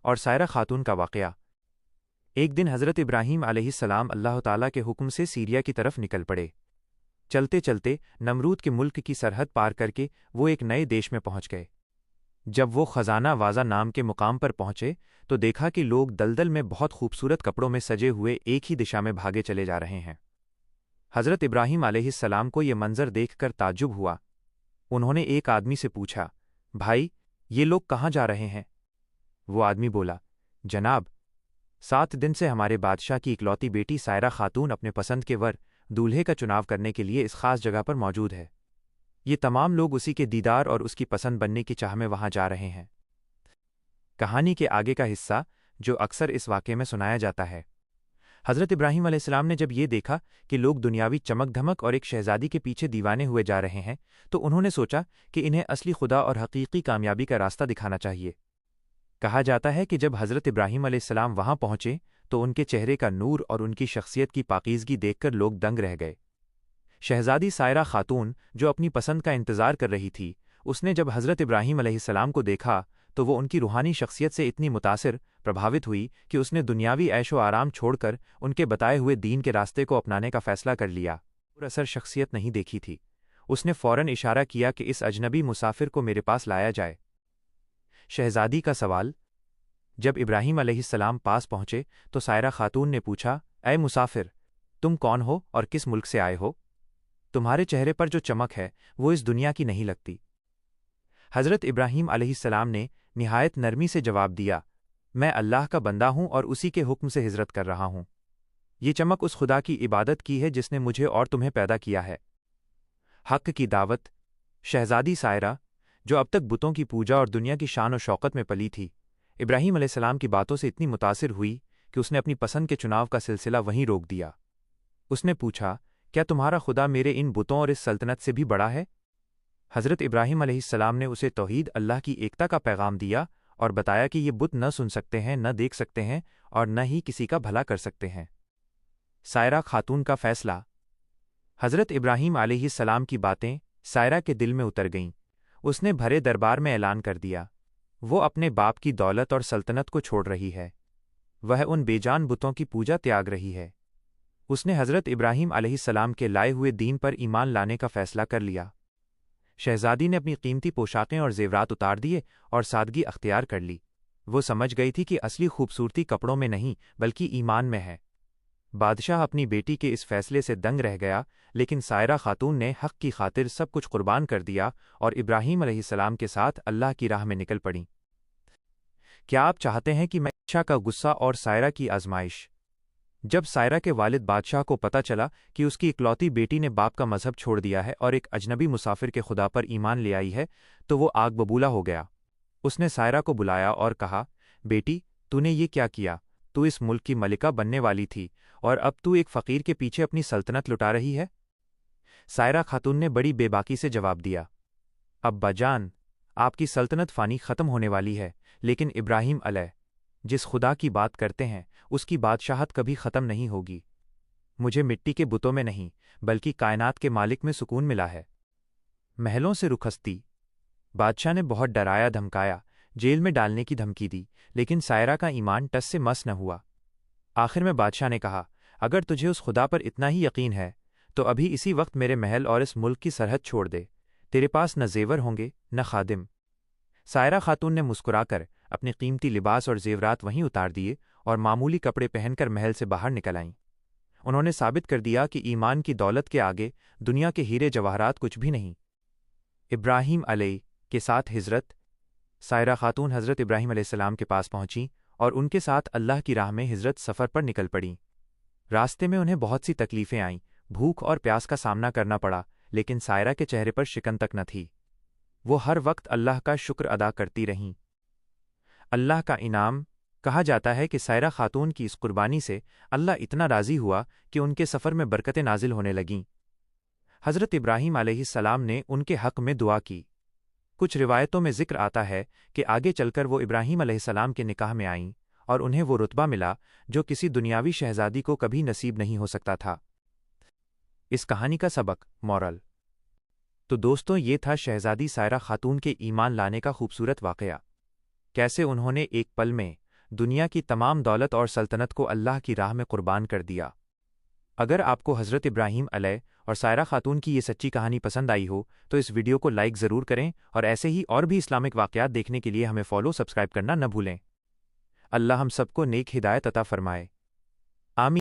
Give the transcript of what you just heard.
اور سائرہ خاتون کا واقعہ۔ ایک دن حضرت ابراہیم علیہ السلام اللہ تعالیٰ کے حکم سے سیریا کی طرف نکل پڑے۔ چلتے چلتے نمرود کے ملک کی سرحد پار کر کے وہ ایک نئے دیش میں پہنچ گئے۔ جب وہ خزانہ وازہ نام کے مقام پر پہنچے تو دیکھا کہ لوگ دلدل میں بہت خوبصورت کپڑوں میں سجے ہوئے ایک ہی دشا میں بھاگے چلے جا رہے ہیں۔ حضرت ابراہیم علیہ السلام کو یہ منظر دیکھ کر تعجب ہوا۔ انہوں نے ایک آدمی سے پوچھا، بھائی یہ لوگ کہاں جا رہے ہیں؟ وہ آدمی بولا، جناب 7 دن سے ہمارے بادشاہ کی اکلوتی بیٹی سائرہ خاتون اپنے پسند کے ور دولہے کا چناؤ کرنے کے لیے اس خاص جگہ پر موجود ہے۔ یہ تمام لوگ اسی کے دیدار اور اس کی پسند بننے کی چاہ میں وہاں جا رہے ہیں۔ کہانی کے آگے کا حصہ جو اکثر اس واقعے میں سنایا جاتا ہے۔ حضرت ابراہیم علیہ السلام نے جب یہ دیکھا کہ لوگ دنیاوی چمک دھمک اور ایک شہزادی کے پیچھے دیوانے ہوئے جا رہے ہیں تو انہوں نے سوچا کہ انہیں اصلی خدا اور حقیقی کامیابی کا راستہ دکھانا چاہیے۔ کہا جاتا ہے کہ جب حضرت ابراہیم علیہ السلام وہاں پہنچے تو ان کے چہرے کا نور اور ان کی شخصیت کی پاکیزگی دیکھ کر لوگ دنگ رہ گئے۔ شہزادی سائرہ خاتون جو اپنی پسند کا انتظار کر رہی تھی، اس نے جب حضرت ابراہیم علیہ السلام کو دیکھا تو وہ ان کی روحانی شخصیت سے اتنی پربھاوت ہوئی کہ اس نے دنیاوی عیش و آرام چھوڑ کر ان کے بتائے ہوئے دین کے راستے کو اپنانے کا فیصلہ کر لیا۔ پر اثر شخصیت نہیں دیکھی تھی۔ اس نے فوراً اشارہ کیا کہ اس اجنبی مسافر کو میرے پاس لایا جائے۔ شہزادی کا سوال۔ جب ابراہیم علیہ السلام پاس پہنچے تو سائرہ خاتون نے پوچھا، اے مسافر، تم کون ہو اور کس ملک سے آئے ہو؟ تمہارے چہرے پر جو چمک ہے وہ اس دنیا کی نہیں لگتی۔ حضرت ابراہیم علیہ السلام نے نہایت نرمی سے جواب دیا، میں اللہ کا بندہ ہوں اور اسی کے حکم سے ہجرت کر رہا ہوں۔ یہ چمک اس خدا کی عبادت کی ہے جس نے مجھے اور تمہیں پیدا کیا ہے۔ حق کی دعوت۔ شہزادی سائرہ، جو اب تک بتوں کی پوجا اور دنیا کی شان و شوکت میں پلی تھی، ابراہیم علیہ السلام کی باتوں سے اتنی متاثر ہوئی کہ اس نے اپنی پسند کے چناؤ کا سلسلہ وہیں روک دیا۔ اس نے پوچھا، کیا تمہارا خدا میرے ان بتوں اور اس سلطنت سے بھی بڑا ہے؟ حضرت ابراہیم علیہ السلام نے اسے توحید اللہ کی ایکتا کا پیغام دیا اور بتایا کہ یہ بت نہ سن سکتے ہیں، نہ دیکھ سکتے ہیں اور نہ ہی کسی کا بھلا کر سکتے ہیں۔ سائرہ خاتون کا فیصلہ۔ حضرت ابراہیم علیہ السلام کی باتیں سائرہ کے دل میں اتر گئیں۔ اس نے بھرے دربار میں اعلان کر دیا، وہ اپنے باپ کی دولت اور سلطنت کو چھوڑ رہی ہے، وہ ان بے جان بتوں کی پوجا تیاگ رہی ہے۔ اس نے حضرت ابراہیم علیہ السلام کے لائے ہوئے دین پر ایمان لانے کا فیصلہ کر لیا۔ شہزادی نے اپنی قیمتی پوشاکیں اور زیورات اتار دیے اور سادگی اختیار کر لی۔ وہ سمجھ گئی تھی کہ اصلی خوبصورتی کپڑوں میں نہیں بلکہ ایمان میں ہے۔ بادشاہ اپنی بیٹی کے اس فیصلے سے دنگ رہ گیا، لیکن سائرہ خاتون نے حق کی خاطر سب کچھ قربان کر دیا اور ابراہیم علیہ السلام کے ساتھ اللہ کی راہ میں نکل پڑیں۔ کیا آپ چاہتے ہیں کہ میں بادشاہ کا غصہ اور سائرہ کی آزمائش؟ جب سائرہ کے والد بادشاہ کو پتہ چلا کہ اس کی اکلوتی بیٹی نے باپ کا مذہب چھوڑ دیا ہے اور ایک اجنبی مسافر کے خدا پر ایمان لے آئی ہے تو وہ آگ ببولا ہو گیا۔ اس نے سائرہ کو بلایا اور کہا، بیٹی تو نے یہ کیا کیا؟ تو اس ملک کی ملکہ بننے والی تھی اور اب تو ایک فقیر کے پیچھے اپنی سلطنت لٹا رہی ہے؟ سائرہ خاتون نے بڑی بے باکی سے جواب دیا، ابا جان، آپ کی سلطنت فانی ختم ہونے والی ہے، لیکن ابراہیم علیہ جس خدا کی بات کرتے ہیں اس کی بادشاہت کبھی ختم نہیں ہوگی۔ مجھے مٹی کے بتوں میں نہیں بلکہ کائنات کے مالک میں سکون ملا ہے۔ محلوں سے رخصتی۔ بادشاہ نے بہت ڈرایا دھمکایا، جیل میں ڈالنے کی دھمکی دی، لیکن سائرہ کا ایمان ٹس سے مس نہ ہوا۔ آخر میں بادشاہ نے کہا، اگر تجھے اس خدا پر اتنا ہی یقین ہے تو ابھی اسی وقت میرے محل اور اس ملک کی سرحد چھوڑ دے، تیرے پاس نہ زیور ہوں گے نہ خادم۔ سائرہ خاتون نے مسکرا کر اپنے قیمتی لباس اور زیورات وہیں اتار دیے اور معمولی کپڑے پہن کر محل سے باہر نکل آئیں۔ انہوں نے ثابت کر دیا کہ ایمان کی دولت کے آگے دنیا کے ہیرے جواہرات کچھ بھی نہیں۔ ابراہیم علیہ کے ساتھ ہجرت۔ سائرہ خاتون حضرت ابراہیم علیہ السلام کے پاس پہنچیں اور ان کے ساتھ اللہ کی راہ میں ہجرت سفر پر نکل پڑیں۔ راستے میں انہیں بہت سی تکلیفیں آئیں، بھوک اور پیاس کا سامنا کرنا پڑا، لیکن سائرہ کے چہرے پر شکن تک نہ تھی۔ وہ ہر وقت اللہ کا شکر ادا کرتی رہیں۔ اللہ کا انعام۔ کہا جاتا ہے کہ سائرہ خاتون کی اس قربانی سے اللہ اتنا راضی ہوا کہ ان کے سفر میں برکتیں نازل ہونے لگیں۔ حضرت ابراہیم علیہ السلام نے ان کے حق میں دعا کی۔ کچھ روایتوں میں ذکر آتا ہے کہ آگے چل کر وہ ابراہیم علیہ السلام کے نکاح میں آئیں اور انہیں وہ رتبہ ملا جو کسی دنیاوی شہزادی کو کبھی نصیب نہیں ہو سکتا تھا۔ اس کہانی کا سبق مورل۔ تو دوستوں، یہ تھا شہزادی سائرہ خاتون کے ایمان لانے کا خوبصورت واقعہ۔ کیسے انہوں نے ایک پل میں دنیا کی تمام دولت اور سلطنت کو اللہ کی راہ میں قربان کر دیا۔ اگر آپ کو حضرت ابراہیم علیہ اور سائرہ خاتون کی یہ سچی کہانی پسند آئی ہو تو اس ویڈیو کو لائک ضرور کریں، اور ایسے ہی اور بھی اسلامک واقعات دیکھنے کے لیے ہمیں سبسکرائب کرنا نہ بھولیں۔ اللہ ہم سب کو نیک ہدایت عطا فرمائے۔ آمین۔